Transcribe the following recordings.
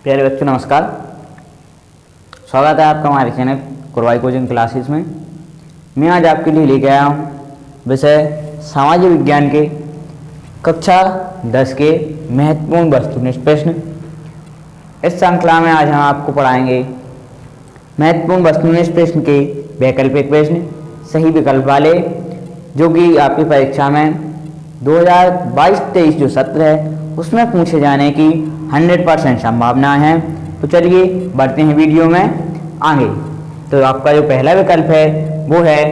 प्यारे बच्चों नमस्कार। स्वागत है आपका हमारे चैनल कुरवाई कोचिंग क्लासेस में। मैं आज आपके लिए लेके आया हूँ विषय सामाजिक विज्ञान के कक्षा 10 के महत्वपूर्ण वस्तुनिष्ठ प्रश्न। इस श्रृंखला में आज हम आपको पढ़ाएंगे महत्वपूर्ण वस्तुनिष्ठ प्रश्न के वैकल्पिक प्रश्न सही विकल्प वाले, जो कि आपकी परीक्षा में 2022-23 जो सत्र है उसमें पूछे जाने की 100% संभावना है। तो चलिए बढ़ते हैं वीडियो में आगे। तो आपका जो पहला विकल्प है वो है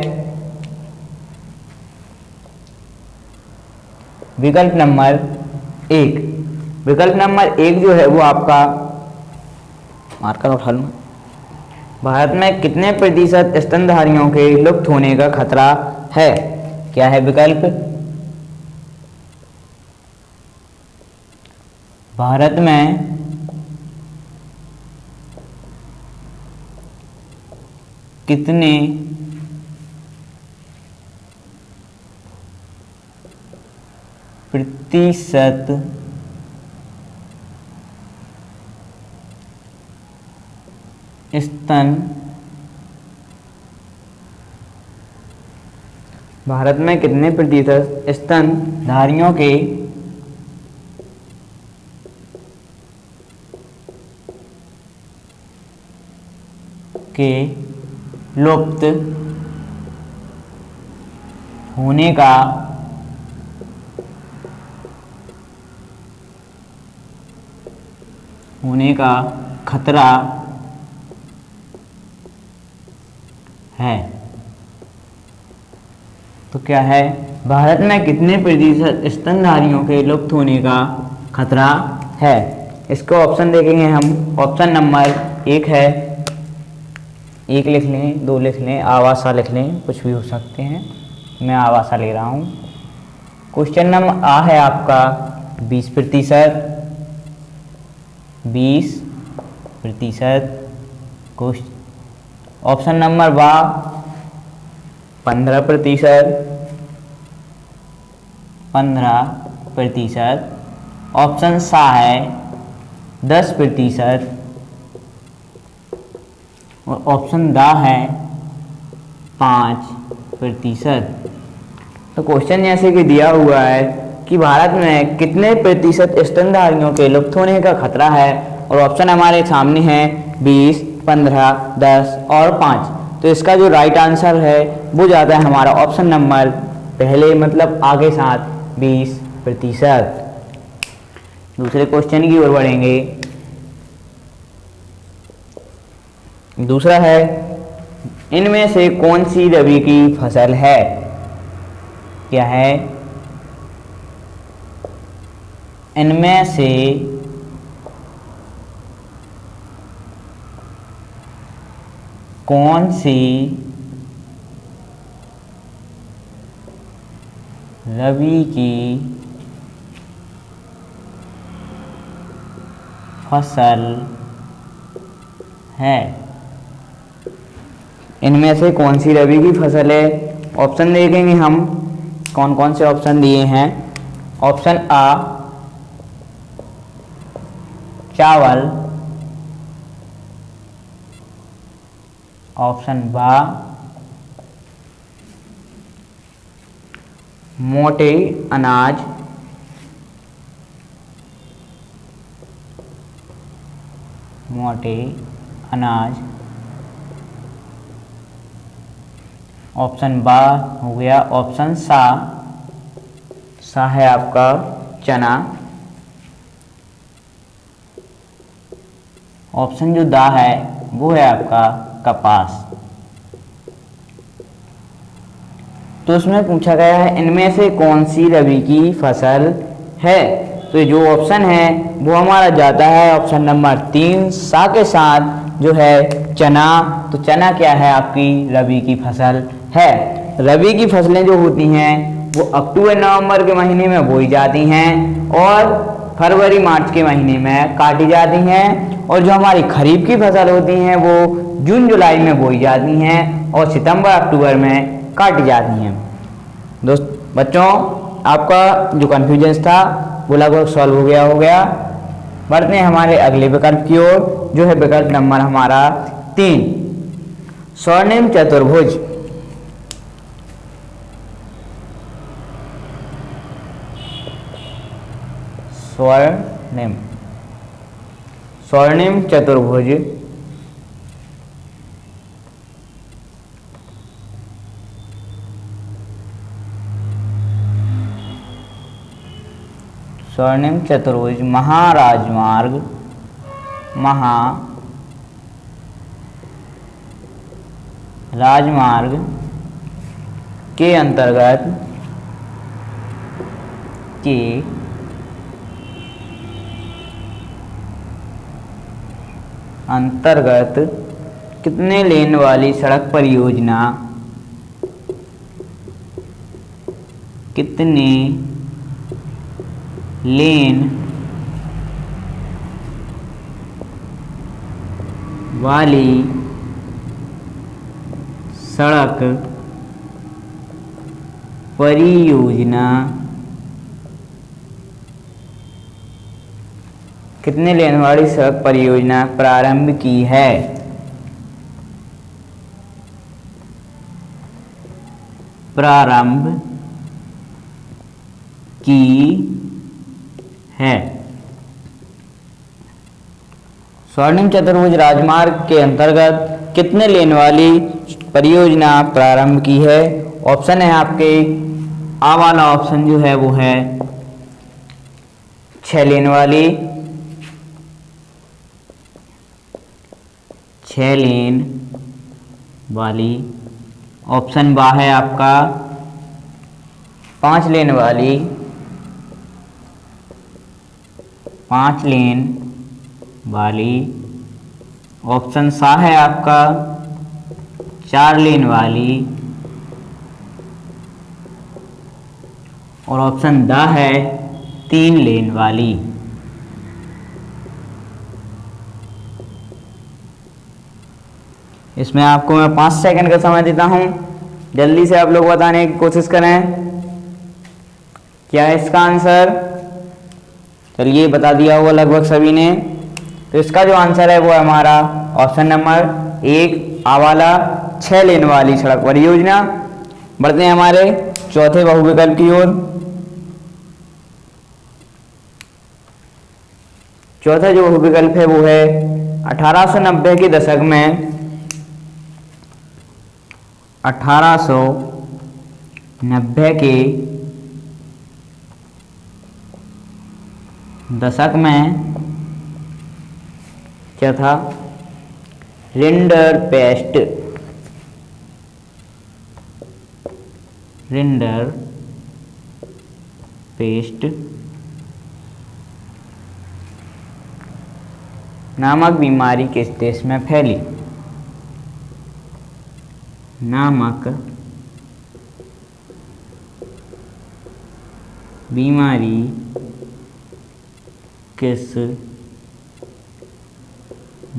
विकल्प नंबर 1। विकल्प नंबर 1 जो है वो आपका मार्कर उठा लूँ। भारत में कितने प्रतिशत स्तनधारियों के लुप्त होने का खतरा है? क्या है विकल्प? भारत में कितने प्रतिशत भारत में कितने प्रतिशत स्तनधारियों के लुप्त होने का खतरा है? तो क्या है, भारत में कितने प्रतिशत स्तनधारियों के लुप्त होने का खतरा है? इसको ऑप्शन देखेंगे हम। ऑप्शन नंबर 1 है, 1 लिख लें, 2 लिख लें, आवासा लिख लें, कुछ भी हो सकते हैं। मैं आवासा ले रहा हूँ। क्वेश्चन नंबर आ है आपका 20%, 20%। ऑप्शन नंबर बा 15%, 15%। ऑप्शन सा है 10% और ऑप्शन दा है 5%। तो क्वेश्चन जैसे कि दिया हुआ है कि भारत में कितने प्रतिशत स्तनधारियों के लुप्त होने का खतरा है, और ऑप्शन हमारे सामने है 20, 15, 10 और 5। तो इसका जो राइट आंसर है वो जाता है हमारा ऑप्शन नंबर पहले, मतलब आगे साथ 20%। दूसरे क्वेश्चन की ओर बढ़ेंगे। दूसरा है, इनमें से कौन सी रबी की फसल है? क्या है, इनमें से कौन सी रबी की फसल है? इनमें से कौन सी रबी की फसल है? ऑप्शन देखेंगे हम, कौन कौन से ऑप्शन दिए हैं। ऑप्शन आ चावल, ऑप्शन बा मोटे अनाज, ऑप्शन बा हो गया। ऑप्शन सा है आपका चना। ऑप्शन जो दा है वो है आपका कपास। तो उसमें पूछा गया है इनमें से कौन सी रबी की फसल है। तो जो ऑप्शन है वो हमारा जाता है ऑप्शन नंबर 3 सा के साथ जो है चना। तो चना क्या है, आपकी रबी की फसल है। रबी की फसलें जो होती हैं वो अक्टूबर नवंबर के महीने में बोई जाती हैं और फरवरी मार्च के महीने में काटी जाती हैं, और जो हमारी खरीफ की फसल होती हैं वो जून जुलाई में बोई जाती हैं और सितंबर अक्टूबर में काटी जाती हैं। बच्चों, आपका जो कन्फ्यूजन था वो लगभग सॉल्व हो गया। बढ़ते हैं हमारे अगले विकल्प की ओर, जो है विकल्प नंबर हमारा 3, स्वर्णिम चतुर्भुज। स्वर्णिम चतुर्भुज महाराजमार्ग के अंतर्गत कितने लेन वाली सड़क परियोजना, कितने लेन वाली सड़क परियोजना, कितने लेन वाली सड़क परियोजना प्रारंभ की है। स्वर्णिम चतुर्भुज राजमार्ग के अंतर्गत कितने लेन वाली परियोजना प्रारंभ की है। ऑप्शन है आपके, आ वाला ऑप्शन जो है वो है 6 लेन वाली, 6 लेन वाली। ऑप्शन बा है आपका 5 लेन वाली, 5 लेन वाली। ऑप्शन सा है आपका 4 लेन वाली, और ऑप्शन दा है 3 लेन वाली। इसमें आपको मैं 5 सेकंड का समय देता हूं, जल्दी से आप लोग बताने की कोशिश करें क्या है इसका आंसर। चलिए बता दिया होगा लगभग सभी ने। तो इसका जो आंसर है वो है हमारा ऑप्शन नंबर 1, आ वाला 6 लेन वाली सड़क परियोजना। बढ़ते हैं हमारे चौथे बहुविकल्प की ओर। चौथा जो बहुविकल्प है वो है 1890 के दशक में, 1890 के दशक में क्या था, रिंडरपेस्ट नामक बीमारी किस देश में फैली। नामक बीमारी किस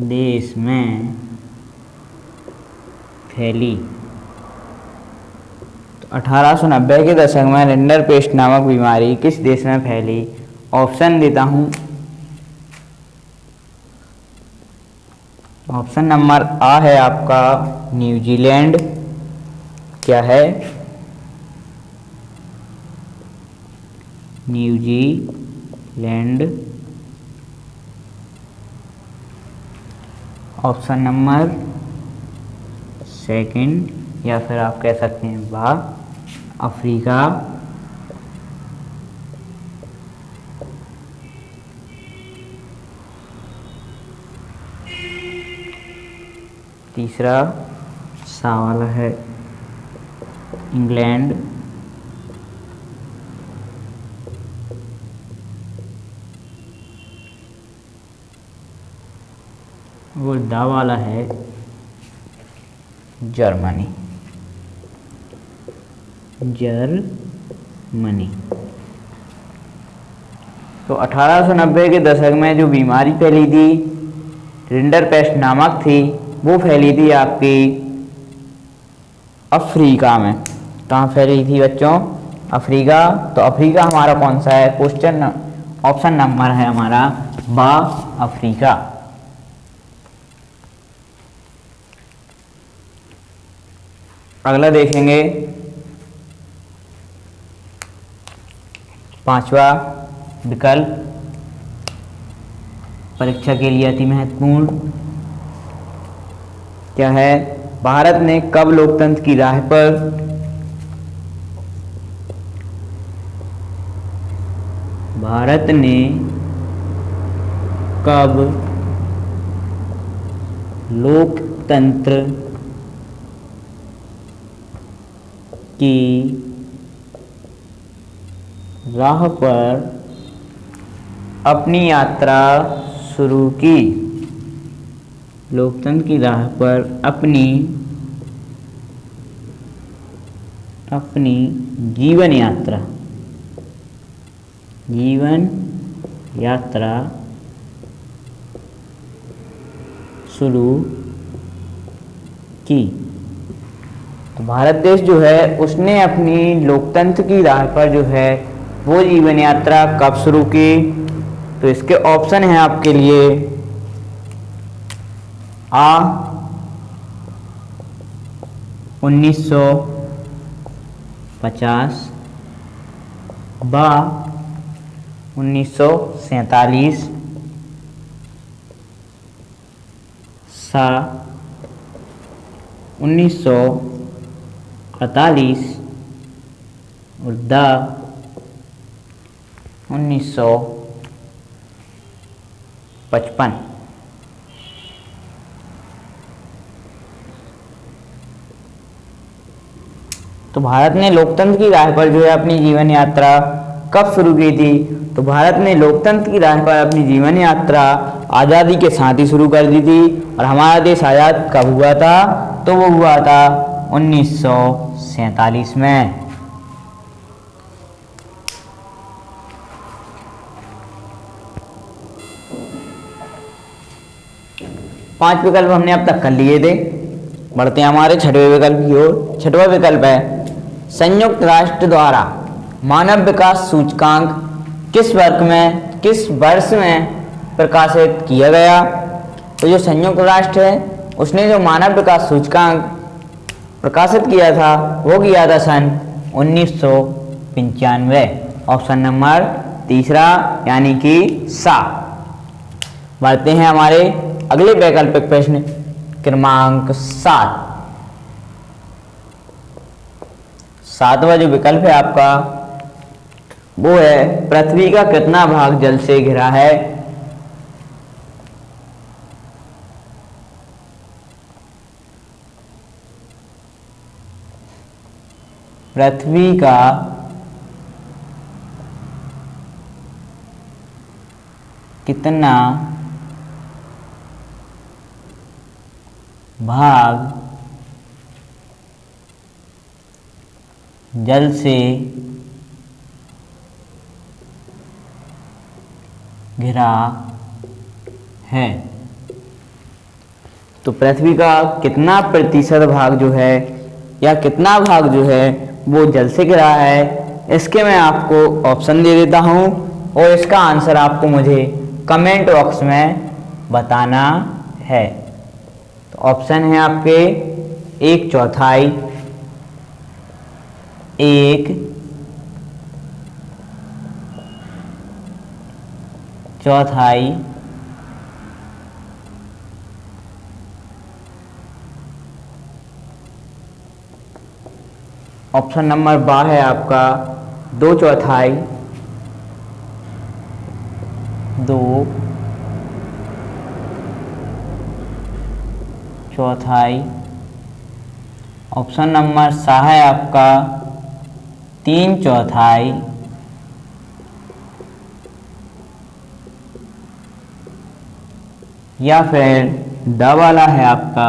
देश में फैली। तो 1890 के दशक में रिंडरपेस्ट नामक बीमारी किस देश में फैली। ऑप्शन देता हूं, ऑप्शन नंबर आ है आपका न्यूजीलैंड। क्या है, न्यूजीलैंड। ऑप्शन नंबर सेकंड, या फिर आप कह सकते हैं बा, अफ्रीका। तीसरा सा वाला है इंग्लैंड। वो दा वाला है जर्मनी। तो 1890 के दशक में जो बीमारी फैली थी रिंडरपेस्ट नामक थी, वो फैली थी आपकी अफ्रीका में। कहाँ फैली थी बच्चों, अफ्रीका। तो अफ्रीका हमारा कौन सा है, क्वेश्चन ऑप्शन नंबर है हमारा बा अफ्रीका। अगला देखेंगे 5वां विकल्प, परीक्षा के लिए अति महत्वपूर्ण क्या है? भारत ने कब लोकतंत्र की राह पर भारत ने कब लोकतंत्र की राह पर अपनी यात्रा शुरू की? लोकतंत्र की राह पर अपनी जीवन यात्रा शुरू की। तो भारत देश जो है उसने अपनी लोकतंत्र की राह पर जो है वो जीवन यात्रा कब शुरू की? तो इसके ऑप्शन हैं आपके लिए आ 1950, बा 1947, सा 1948 और दा 1955। तो भारत ने लोकतंत्र की राह पर जो है अपनी जीवन यात्रा कब शुरू की थी? तो भारत ने लोकतंत्र की राह पर अपनी जीवन यात्रा आज़ादी के साथ ही शुरू कर दी थी। और हमारा देश आज़ाद कब हुआ था? तो वो हुआ था 1947 में। पांच विकल्प हमने अब तक कर लिए थे। बढ़ते हैं हमारे छठवें विकल्प की ओर। छठवां विकल्प है संयुक्त राष्ट्र द्वारा मानव विकास सूचकांक किस वर्ष में प्रकाशित किया गया? तो जो संयुक्त राष्ट्र है उसने जो मानव विकास सूचकांक प्रकाशित किया था वो किया था सन 1995। ऑप्शन नंबर तीसरा यानी कि सा। बढ़ते हैं हमारे अगले वैकल्पिक प्रश्न क्रमांक 7। सातवां जो विकल्प है आपका वो है पृथ्वी का कितना भाग जल से घिरा है? पृथ्वी का कितना भाग जल से घिरा है? तो पृथ्वी का कितना प्रतिशत भाग जो है या कितना भाग जो है वो जल से घिरा है? इसके मैं आपको ऑप्शन दे देता हूं और इसका आंसर आपको मुझे कमेंट बॉक्स में बताना है। तो ऑप्शन है आपके 1/4, 1/4, ऑप्शन नंबर बा है आपका 2/4, 2/4। ऑप्शन नंबर सा है आपका 3/4। या फिर ड वाला है आपका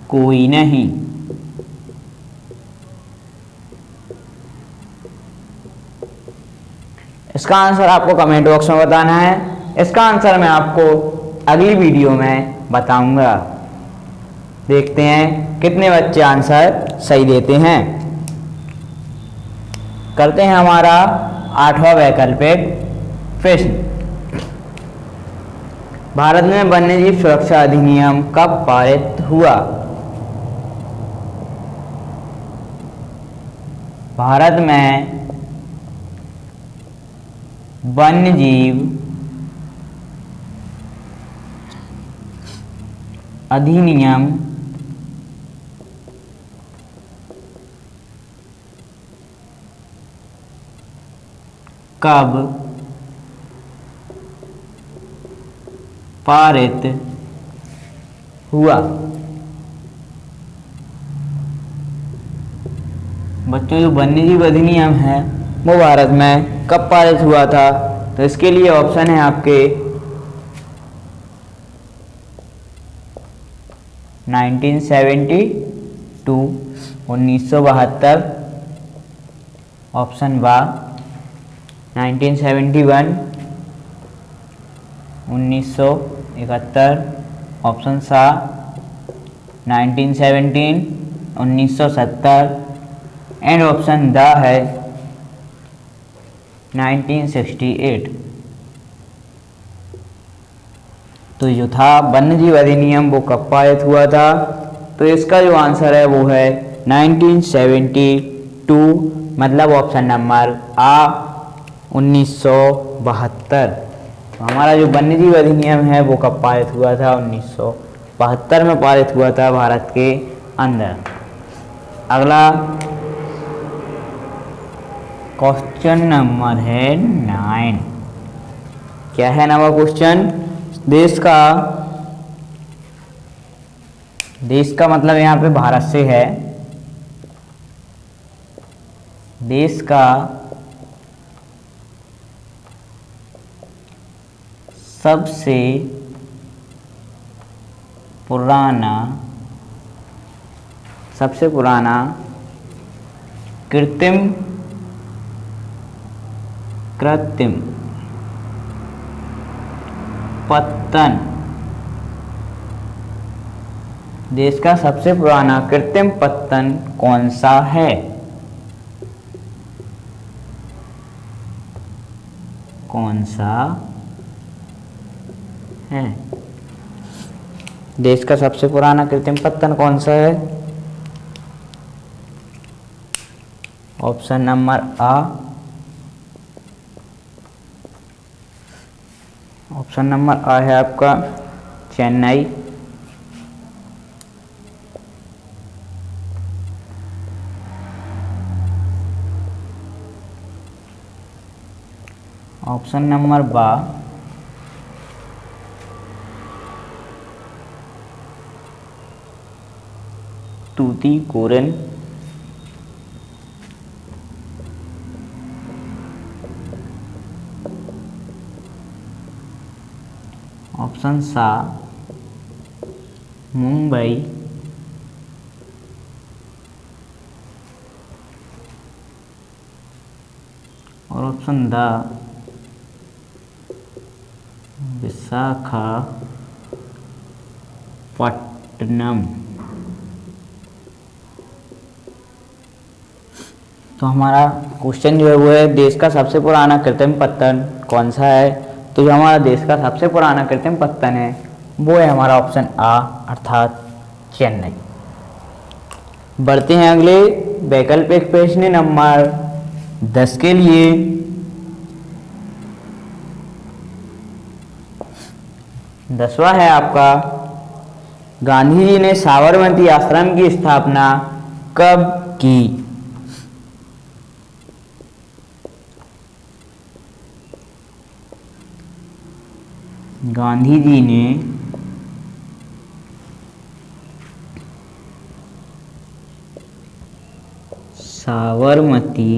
कोई नहीं। इसका आंसर आपको कमेंट बॉक्स में बताना है। इसका आंसर मैं आपको अगली वीडियो में बताऊंगा। देखते हैं कितने बच्चे आंसर सही देते हैं। करते हैं हमारा 8वां वैकल्पिक प्रश्न। भारत में वन्यजीव सुरक्षा अधिनियम कब पारित हुआ? भारत में वन्यजीव अधिनियम कब पारित हुआ? बच्चों, जो वन्यजीव अधिनियम है वो भारत में कब पारित हुआ था? तो इसके लिए ऑप्शन है आपके 1972, 1972, ऑप्शन बा 1971, 1971, ऑप्शन सा 1917, 1970 एंड ऑप्शन द है 1968। तो जो था वन्यजीव अधिनियम वो कब पारित हुआ था? तो इसका जो आंसर है वो है 1972, मतलब ऑप्शन नंबर आ 1972। तो हमारा जो वन्यजीव अधिनियम है वो कब पारित हुआ था? 1972 में पारित हुआ था भारत के अंदर। अगला क्वेश्चन नंबर है 9। क्या है नंबर क्वेश्चन? देश का मतलब यहाँ पे भारत से है। देश का सबसे पुराना कृत्रिम पत्तन, देश का सबसे पुराना कृत्रिम पत्तन कौन सा है? कौन सा है? देश का सबसे पुराना कृत्रिम पत्तन कौन सा है? ऑप्शन नंबर आ, ऑप्शन नंबर आ है आपका चेन्नई। ऑप्शन नंबर बा तूतीकोरिन। ऑप्शन सा मुंबई। और ऑप्शन द विशाखापट्टनम। तो हमारा क्वेश्चन जो है वो है देश का सबसे पुराना कृत्रिम पत्तन कौन सा है? तो जो हमारा देश का सबसे पुराना कृत्रिम पत्तन है वो है हमारा ऑप्शन आ, अर्थात चेन्नई। बढ़ते हैं अगले वैकल्पिक प्रश्न नंबर 10 के लिए। 10वां है आपका, गांधी जी ने साबरमती आश्रम की स्थापना कब की? गांधी जी ने साबरमती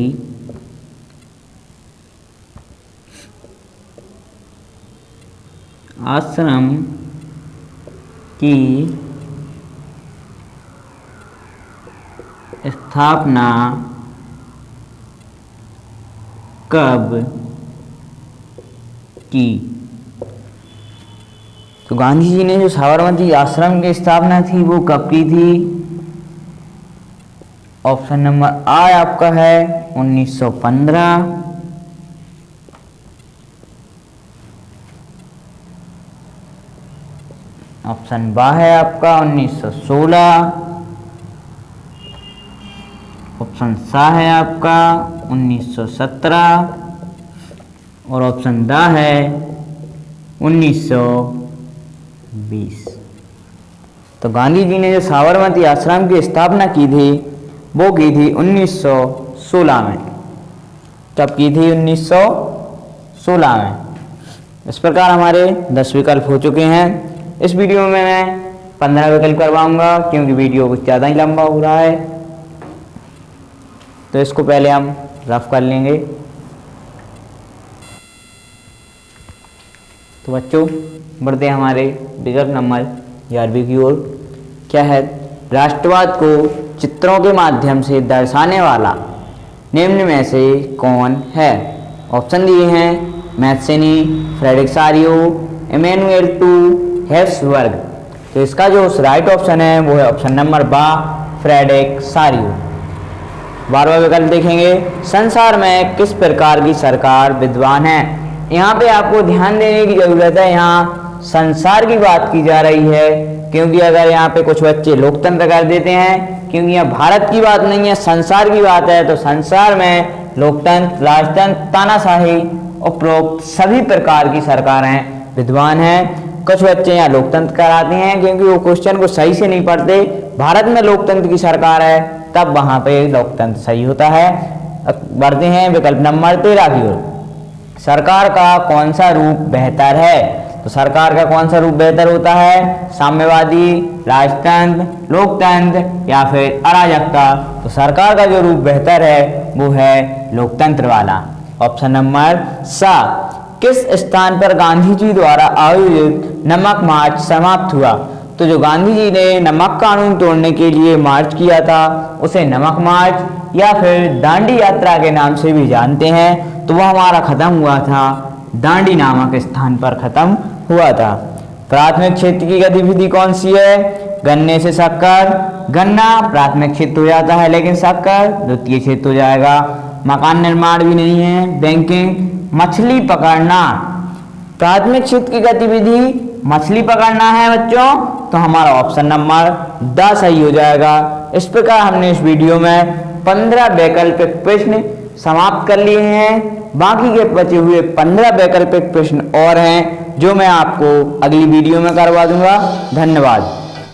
आश्रम की स्थापना कब की? तो गांधी जी ने जो साबरमती आश्रम की स्थापना थी वो कब की थी? ऑप्शन नंबर आ आपका है 1915, ऑप्शन बा है आपका 1916, ऑप्शन सा है आपका 1917 और ऑप्शन दा है 1920। तो गांधी जी ने जो साबरमती आश्रम की स्थापना की थी वो की थी 1916 में। कब की थी? 1916 में। इस प्रकार हमारे 10 विकल्प हो चुके हैं। इस वीडियो में मैं 15 विकल्प करवाऊंगा क्योंकि वीडियो कुछ ज़्यादा ही लंबा हो रहा है। तो इसको पहले हम रफ कर लेंगे। तो बच्चों बढ़ते हैं हमारे विकल्प नंबर 11 की ओर। क्या है? राष्ट्रवाद को चित्रों के माध्यम से दर्शाने वाला निम्न में से कौन है? ऑप्शन दिए हैं मैथ्सेनी, फ्रेडरिक सारियो, इमैनुएल टू, हेब्सबर्ग। तो इसका जो राइट ऑप्शन है वो है ऑप्शन नंबर बा, फ्रेडरिक सारियो। 12वां विकल्प देखेंगे, संसार में किस प्रकार की सरकार विद्वान है? यहाँ पे आपको ध्यान देने की जरूरत है, यहाँ संसार की बात की जा रही है क्योंकि अगर यहाँ पे कुछ बच्चे लोकतंत्र कर देते हैं, क्योंकि यहाँ भारत की बात नहीं है, संसार की बात है, तो संसार में लोकतंत्र, राजतंत्र, तानाशाही उपरोक्त सभी प्रकार की सरकारें विद्वान हैं। कुछ बच्चे यहाँ लोकतंत्र कराते हैं क्योंकि वो क्वेश्चन को सही से नहीं पढ़ते। भारत में लोकतंत्र की सरकार है तब वहां पे लोकतंत्र सही होता है। बढ़ते हैं विकल्प नंबर 13 की ओर। सरकार का कौन सा रूप बेहतर है? तो सरकार का कौन सा रूप बेहतर होता है? साम्यवादी, राजतंत्र, लोकतंत्र या फिर अराजकता? तो सरकार का जो रूप बेहतर है वो है लोकतंत्र वाला। ऑप्शन नंबर सा। किस स्थान पर गांधी जी द्वारा आयोजित नमक मार्च समाप्त हुआ? तो जो गांधी जी ने नमक कानून तोड़ने के लिए मार्च किया था उसे नमक मार्च या फिर दांडी यात्रा के नाम से भी जानते हैं। तो वह हमारा खत्म हुआ था दांडी नामक स्थान पर खत्म हुआ था। प्राथमिक क्षेत्र की गतिविधि कौन सी है? गन्ने से शक्कर, गन्ना प्राथमिक क्षेत्र हो जाता है लेकिन शक्कर द्वितीय क्षेत्र हो जाएगा। मकान निर्माण भी नहीं है। बैंकिंग, मछली पकड़ना। प्राथमिक क्षेत्र की गतिविधि मछली पकड़ना है बच्चों, तो हमारा ऑप्शन नंबर द सही हो जाएगा। इस प्रकार हमने इस वीडियो में 15 वैकल्पिक प्रश्न समाप्त कर लिए हैं। बाकी के बचे हुए 15 वैकल्पिक प्रश्न और हैं जो मैं आपको अगली वीडियो में करवा दूंगा। धन्यवाद।